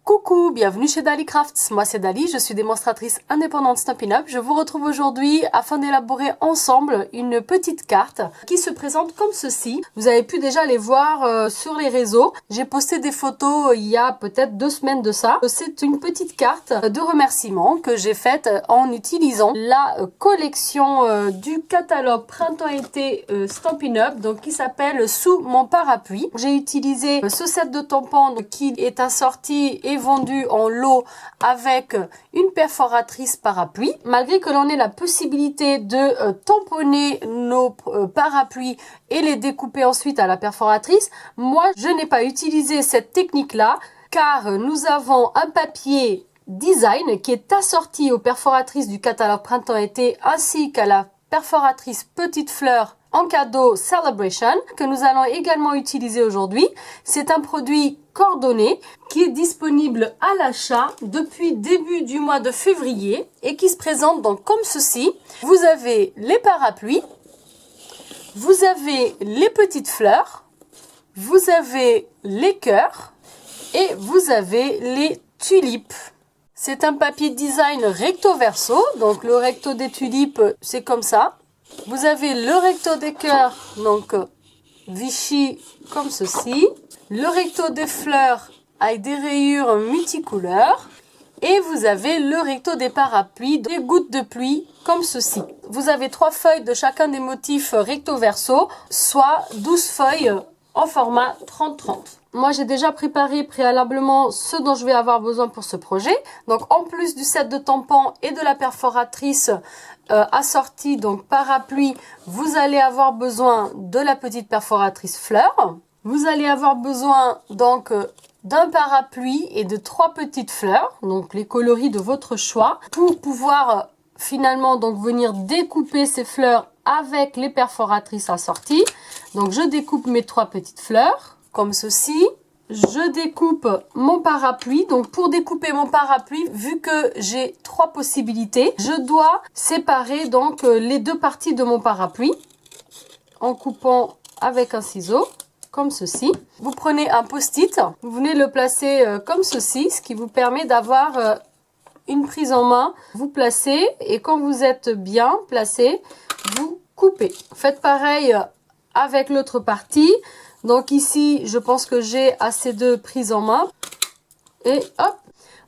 Coucou, bienvenue chez Dali Crafts. Moi c'est Dali, je suis démonstratrice indépendante Stampin' Up. Je vous retrouve aujourd'hui afin d'élaborer ensemble une petite carte qui se présente comme ceci. Vous avez pu déjà les voir sur les réseaux. J'ai posté des photos il y a peut-être 2 semaines de ça. C'est une petite carte de remerciement que j'ai faite en utilisant la collection du catalogue printemps-été Stampin' Up, donc qui s'appelle Sous mon parapluie. J'ai utilisé ce set de tampons qui est assorti et vendu en lot avec une perforatrice parapluie. Malgré que l'on ait la possibilité de tamponner nos parapluies et les découper ensuite à la perforatrice, moi je n'ai pas utilisé cette technique là car nous avons un papier design qui est assorti aux perforatrices du catalogue printemps-été ainsi qu'à la perforatrice petite fleur en cadeau Celebration que nous allons également utiliser aujourd'hui. C'est un produit coordonné qui est disponible à l'achat depuis début du mois de février et qui se présente donc comme ceci. Vous avez les parapluies, vous avez les petites fleurs, vous avez les cœurs et vous avez les tulipes. C'est un papier design recto verso, donc le recto des tulipes c'est comme ça. Vous avez le recto des cœurs, donc Vichy comme ceci. Le recto des fleurs avec des rayures multicouleurs. Et vous avez le recto des parapluies, des gouttes de pluie comme ceci. Vous avez 3 feuilles de chacun des motifs recto verso, soit 12 feuilles en format 30-30. Moi j'ai déjà préparé préalablement ce dont je vais avoir besoin pour ce projet. Donc en plus du set de tampons et de la perforatrice assortie donc parapluie, vous allez avoir besoin de la petite perforatrice fleur. Vous allez avoir besoin donc d'un parapluie et de 3 petites fleurs, donc les coloris de votre choix, pour pouvoir finalement donc venir découper ces fleurs avec les perforatrices assorties. Donc je découpe mes 3 petites fleurs comme ceci. Je découpe mon parapluie. Donc pour découper mon parapluie, vu que j'ai 3 possibilités, je dois séparer donc les 2 parties de mon parapluie en coupant avec un ciseau comme ceci. Vous prenez un post-it, vous venez le placer comme ceci, ce qui vous permet d'avoir une prise en main. Vous placez et quand vous êtes bien placé, vous coupez. Faites pareil avec l'autre partie. Donc ici, je pense que j'ai assez de prise en main. Et hop,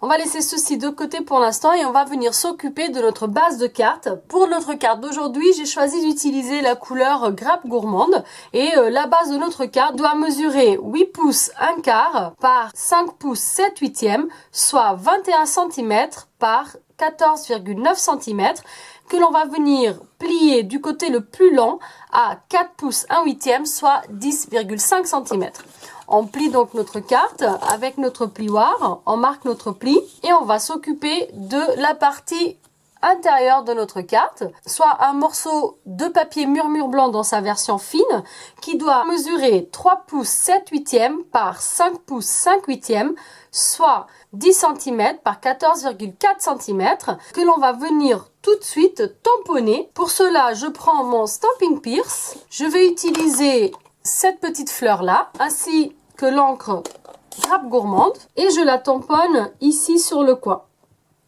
on va laisser ceci de côté pour l'instant et on va venir s'occuper de notre base de carte. Pour notre carte d'aujourd'hui, j'ai choisi d'utiliser la couleur grappe gourmande. Et la base de notre carte doit mesurer 8 pouces 1 quart par 5 pouces 7 huitièmes, soit 21 cm par 14,9 cm. Que l'on va venir plier du côté le plus lent à 4 pouces 1 huitième, soit 10,5 cm. On plie donc notre carte avec notre plioir, on marque notre pli et on va s'occuper de la partie intérieure de notre carte, soit un morceau de papier murmure blanc dans sa version fine qui doit mesurer 3 pouces 7 huitièmes par 5 pouces 5 huitièmes, soit 10 cm par 14,4 cm que l'on va venir tout de suite tamponner. Pour cela, je prends mon Stampin' Pierce. Je vais utiliser cette petite fleur là, ainsi que l'encre grappe gourmande et je la tamponne ici sur le coin,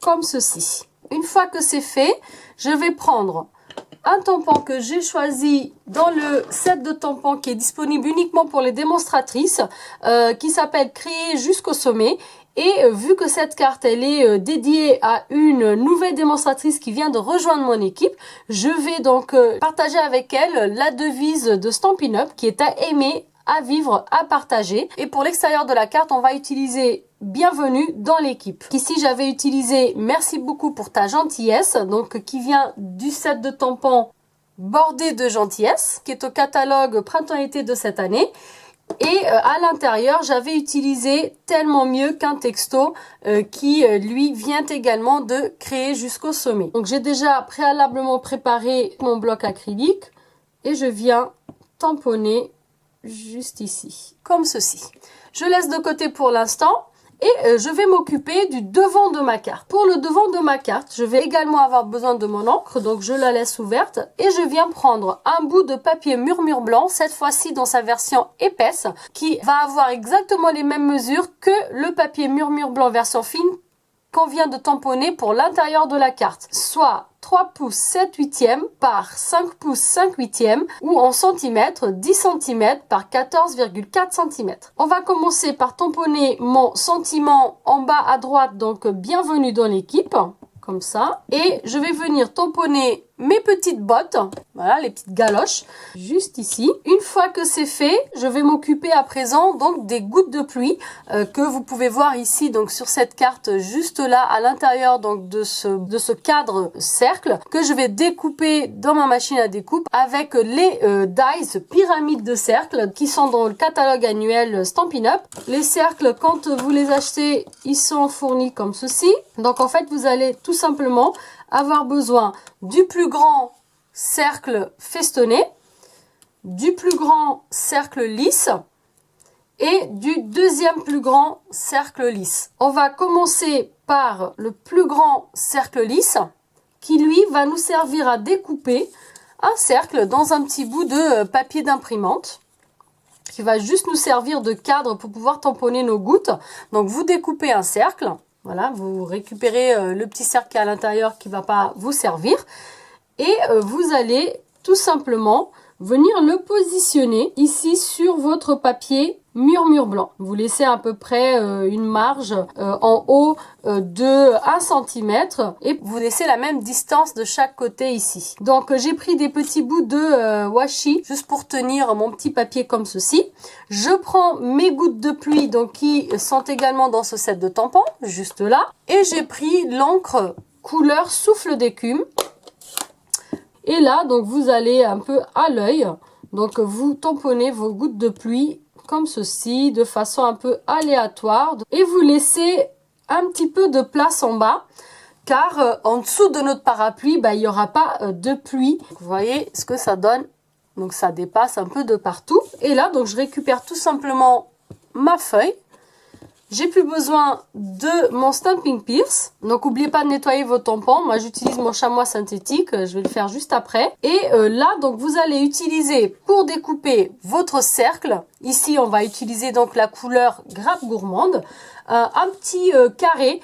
comme ceci. Une fois que c'est fait, je vais prendre un tampon que j'ai choisi dans le set de tampons qui est disponible uniquement pour les démonstratrices, qui s'appelle Créer jusqu'au sommet. Et vu que cette carte elle est dédiée à une nouvelle démonstratrice qui vient de rejoindre mon équipe, je vais donc partager avec elle la devise de Stampin' Up qui est à aimer, à vivre, à partager. Et pour l'extérieur de la carte, on va utiliser bienvenue dans l'équipe. Ici, j'avais utilisé merci beaucoup pour ta gentillesse, donc qui vient du set de tampons bordé de gentillesse, qui est au catalogue printemps-été de cette année. Et à l'intérieur, j'avais utilisé tellement mieux qu'un texto qui, lui, vient également de créer jusqu'au sommet. Donc, j'ai déjà préalablement préparé mon bloc acrylique et je viens tamponner juste ici, comme ceci. Je laisse de côté pour l'instant Et je vais m'occuper du devant de ma carte. Pour le devant de ma carte, je vais également avoir besoin de mon encre, donc je la laisse ouverte. Et je viens prendre un bout de papier murmure blanc, cette fois-ci dans sa version épaisse, qui va avoir exactement les mêmes mesures que le papier murmure blanc version fine qu'on vient de tamponner pour l'intérieur de la carte. Soit 3 pouces 7/8 par 5 pouces 5/8 ou en centimètres 10 cm par 14,4 cm. On va commencer par tamponner mon sentiment en bas à droite, donc bienvenue dans l'équipe, comme ça. Et je vais venir tamponner mes petites bottes, voilà les petites galoches, juste ici. Une fois que c'est fait, je vais m'occuper à présent donc des gouttes de pluie que vous pouvez voir ici donc sur cette carte juste là à l'intérieur donc de ce cadre cercle que je vais découper dans ma machine à découpe avec les dies pyramides de cercles qui sont dans le catalogue annuel Stampin' Up. Les cercles, quand vous les achetez, ils sont fournis comme ceci. Donc en fait, vous allez tout simplement avoir besoin du plus grand cercle festonné, du plus grand cercle lisse et du deuxième plus grand cercle lisse. On va commencer par le plus grand cercle lisse qui lui va nous servir à découper un cercle dans un petit bout de papier d'imprimante qui va juste nous servir de cadre pour pouvoir tamponner nos gouttes. Donc vous découpez un cercle. Voilà, vous récupérez le petit cercle à l'intérieur qui ne va pas vous servir. Et vous allez tout simplement venir le positionner ici sur votre papier murmure blanc. Vous laissez à peu près une marge en haut de 1 cm et vous laissez la même distance de chaque côté ici. Donc j'ai pris des petits bouts de washi juste pour tenir mon petit papier comme ceci. Je prends mes gouttes de pluie donc qui sont également dans ce set de tampons juste là et j'ai pris l'encre couleur souffle d'écume. Et là donc vous allez un peu à l'œil, donc vous tamponnez vos gouttes de pluie comme ceci, de façon un peu aléatoire. Et vous laissez un petit peu de place en bas, car en dessous de notre parapluie, il n'y aura pas de pluie. Vous voyez ce que ça donne. Donc ça dépasse un peu de partout. Et là, donc je récupère tout simplement ma feuille. J'ai plus besoin de mon Stampin' Pierce. Donc n'oubliez pas de nettoyer vos tampons. Moi j'utilise mon chamois synthétique. Je vais le faire juste après. Et là donc vous allez utiliser pour découper votre cercle. Ici on va utiliser donc la couleur grappe gourmande. Un petit carré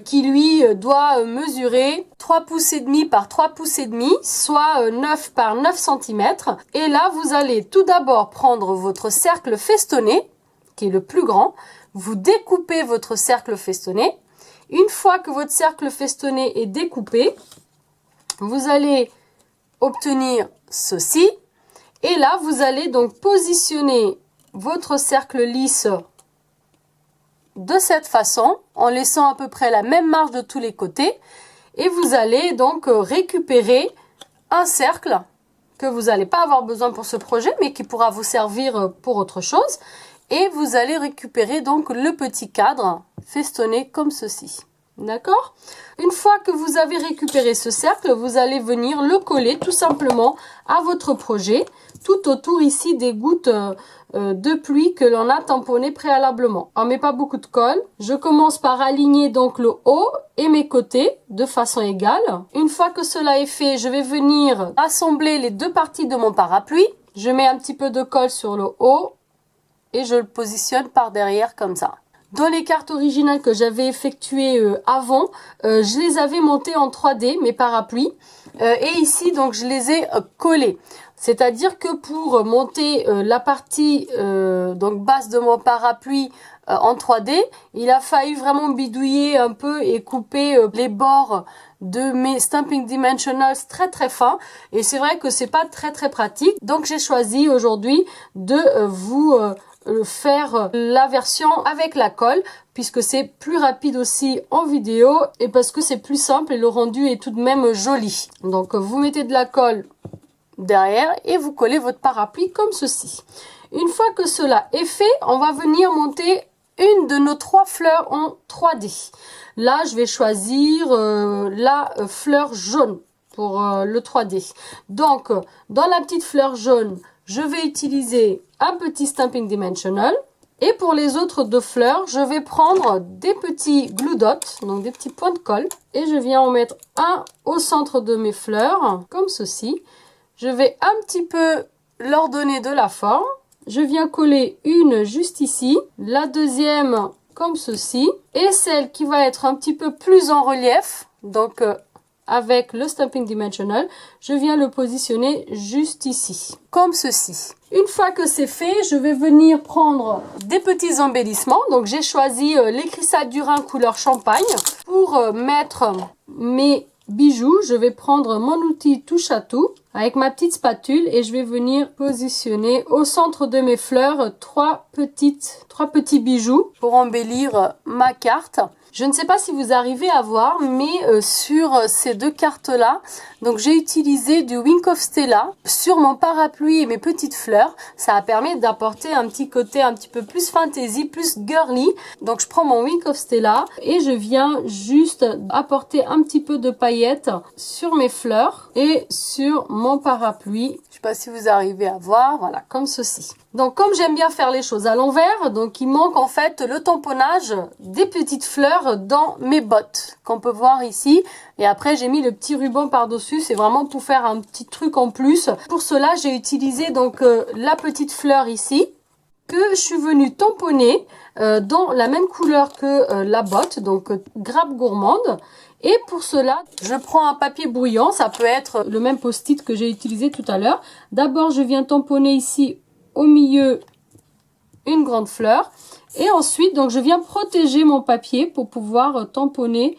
qui lui doit mesurer 3 pouces et demi par 3 pouces et demi, soit 9 par 9 cm. Et là vous allez tout d'abord prendre votre cercle festonné, qui est le plus grand. Vous découpez votre cercle festonné. Une fois que votre cercle festonné est découpé, vous allez obtenir ceci. Et là, vous allez donc positionner votre cercle lisse de cette façon, en laissant à peu près la même marge de tous les côtés. Et vous allez donc récupérer un cercle que vous n'allez pas avoir besoin pour ce projet, mais qui pourra vous servir pour autre chose. Et vous allez récupérer donc le petit cadre festonné comme ceci. D'accord? Une fois que vous avez récupéré ce cercle, vous allez venir le coller tout simplement à votre projet, tout autour ici des gouttes de pluie que l'on a tamponnées préalablement. On ne met pas beaucoup de colle. Je commence par aligner donc le haut et mes côtés de façon égale. Une fois que cela est fait, je vais venir assembler les deux parties de mon parapluie. Je mets un petit peu de colle sur le haut. Et je le positionne par derrière comme ça. Dans les cartes originales que j'avais effectuées avant, je les avais montées en 3D, mes parapluies. Et ici, donc, je les ai collés. C'est-à-dire que pour monter la partie donc basse de mon parapluie en 3D, il a fallu vraiment bidouiller un peu et couper les bords de mes Stampin' Dimensionals très fins. Et c'est vrai que c'est pas très pratique. Donc j'ai choisi aujourd'hui de vous faire la version avec la colle, puisque c'est plus rapide aussi en vidéo et parce que c'est plus simple et le rendu est tout de même joli. Donc vous mettez de la colle derrière et vous collez votre parapluie comme ceci. Une fois que cela est fait, on va venir monter une de nos 3 fleurs en 3D. Là, je vais choisir la fleur jaune pour le 3D. Donc, dans la petite fleur jaune, je vais utiliser un petit Stampin' Dimensional. Et pour les autres deux fleurs, je vais prendre des petits glue dots, donc des petits points de colle. Et je viens en mettre un au centre de mes fleurs, comme ceci. Je vais un petit peu leur donner de la forme. Je viens coller une juste ici, la deuxième comme ceci. Et celle qui va être un petit peu plus en relief, donc avec le Stampin' Dimensional, je viens le positionner juste ici, comme ceci. Une fois que c'est fait, je vais venir prendre des petits embellissements. Donc j'ai choisi les cristals du Rhin couleur champagne. Pour mettre mes bijoux, je vais prendre mon outil touche à tout avec ma petite spatule et je vais venir positionner au centre de mes fleurs trois petits bijoux pour embellir ma carte. Je ne sais pas si vous arrivez à voir, mais sur ces deux cartes-là, donc j'ai utilisé du Wink of Stella sur mon parapluie et mes petites fleurs. Ça a permis d'apporter un petit côté un petit peu plus fantasy, plus girly. Donc je prends mon Wink of Stella et je viens juste apporter un petit peu de paillettes sur mes fleurs et sur mon parapluie. Je sais pas si vous arrivez à voir, voilà, comme ceci. Donc comme j'aime bien faire les choses à l'envers, donc il manque en fait le tamponnage des petites fleurs dans mes bottes qu'on peut voir ici. Et après j'ai mis le petit ruban par-dessus, c'est vraiment pour faire un petit truc en plus. Pour cela j'ai utilisé donc la petite fleur ici que je suis venue tamponner dans la même couleur que la botte, donc grappe gourmande. Et pour cela, je prends un papier brouillant, ça peut être le même post-it que j'ai utilisé tout à l'heure. D'abord je viens tamponner ici au milieu une grande fleur et ensuite donc je viens protéger mon papier pour pouvoir tamponner,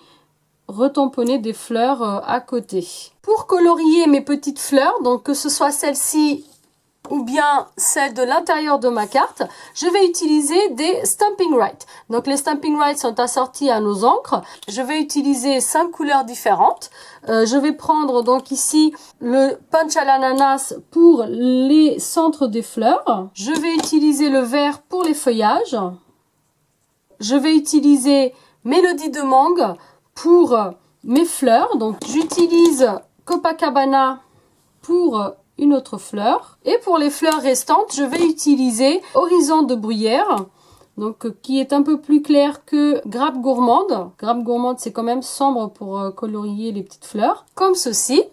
retamponner des fleurs à côté. Pour colorier mes petites fleurs, donc que ce soit celle-ci ou bien celle de l'intérieur de ma carte, je vais utiliser des Stampin' Right. Donc les Stampin' Right sont assortis à nos encres. Je vais utiliser 5 couleurs différentes. Je vais prendre donc ici le punch à l'ananas pour les centres des fleurs. Je vais utiliser le vert pour les feuillages. Je vais utiliser Mélodie de mangue pour mes fleurs. Donc j'utilise Copacabana pour une autre fleur. Et pour les fleurs restantes, je vais utiliser Horizon de bruyère, donc qui est un peu plus clair que Grappe gourmande. Grappe gourmande, c'est quand même sombre pour colorier les petites fleurs, comme ceci.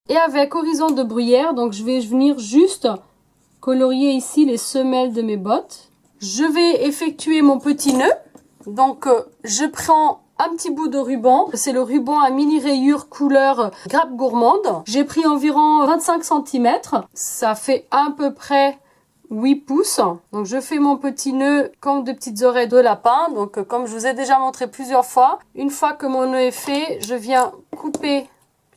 Et avec Horizon de bruyère, donc je vais venir juste colorier ici les semelles de mes bottes. Je vais effectuer mon petit nœud. Donc je prends un petit bout de ruban, c'est le ruban à mini rayures couleur grappe gourmande. J'ai pris environ 25 cm, ça fait à peu près 8 pouces. Donc je fais mon petit nœud comme de petites oreilles de lapin. Donc comme je vous ai déjà montré plusieurs fois, une fois que mon nœud est fait, je viens couper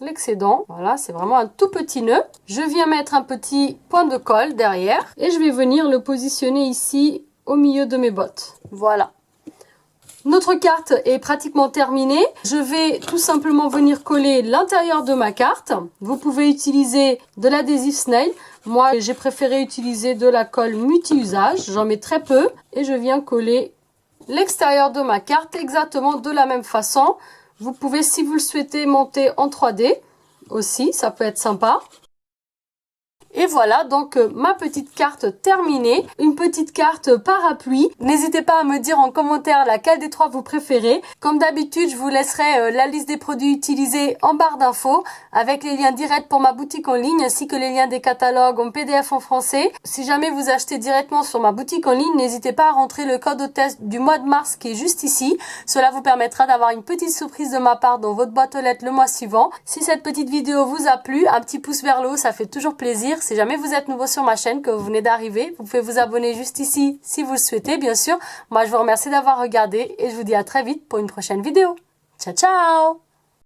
l'excédent. Voilà, c'est vraiment un tout petit nœud. Je viens mettre un petit point de colle derrière et je vais venir le positionner ici au milieu de mes bottes. Voilà. Notre carte est pratiquement terminée. Je vais tout simplement venir coller l'intérieur de ma carte. Vous pouvez utiliser de l'adhésif snail. Moi, j'ai préféré utiliser de la colle multi-usage. J'en mets très peu. Et je viens coller l'extérieur de ma carte exactement de la même façon. Vous pouvez, si vous le souhaitez, monter en 3D aussi. Ça peut être sympa. Et voilà donc ma petite carte terminée, une petite carte parapluie. N'hésitez pas à me dire en commentaire laquelle des trois vous préférez. Comme d'habitude, je vous laisserai la liste des produits utilisés en barre d'infos avec les liens directs pour ma boutique en ligne ainsi que les liens des catalogues en PDF en français. Si jamais vous achetez directement sur ma boutique en ligne, n'hésitez pas à rentrer le code hôtesse du mois de mars qui est juste ici. Cela vous permettra d'avoir une petite surprise de ma part dans votre boîte aux lettres le mois suivant. Si cette petite vidéo vous a plu, un petit pouce vers le haut, ça fait toujours plaisir. Si jamais vous êtes nouveau sur ma chaîne, que vous venez d'arriver, vous pouvez vous abonner juste ici si vous le souhaitez, bien sûr. Moi, je vous remercie d'avoir regardé et je vous dis à très vite pour une prochaine vidéo. Ciao, ciao!